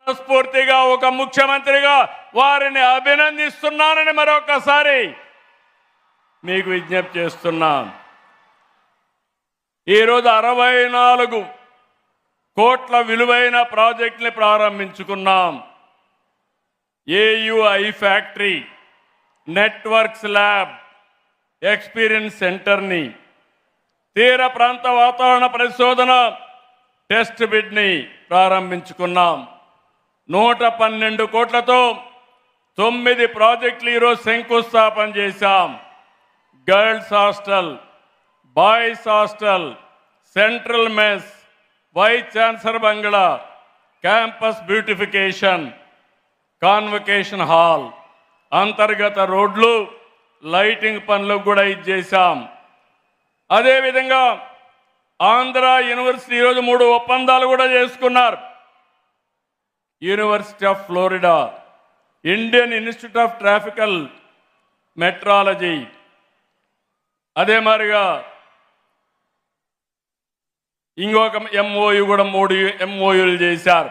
స్ఫూర్తిగా ఒక ముఖ్యమంత్రిగా వారిని అభినందిస్తున్నానని మరొకసారి మీకు విజ్ఞప్తి చేస్తున్నాం. ఈరోజు 64 కోట్ల విలువైన ప్రాజెక్టుని ప్రారంభించుకున్నాం. AU I factory, networks lab, experience సెంటర్ని, తీర ప్రాంత వాతావరణ పరిశోధన టెస్ట్ బిడ్ని ప్రారంభించుకున్నాం. 112 కోట్లతో 9 ప్రాజెక్టులు ఈరోజు శంకుస్థాపన చేశాం. Girls hostel, boys hostel, central mess, vice chancellor బంగ్లా, క్యాంపస్ బ్యూటిఫికేషన్, కాన్వకేషన్ హాల్, అంతర్గత రోడ్లు, లైటింగ్ పనులకు కూడా ఇచ్చేసాం. అదేవిధంగా ఆంధ్ర యూనివర్సిటీ ఈరోజు 3 ఒప్పందాలు కూడా చేసుకున్నారు. University of Florida, Indian institute of tropical meteorology, అదే మాదిరిగా ఇంకొక ఎంఓయు కూడా 3 ఎంఓయులు చేశారు.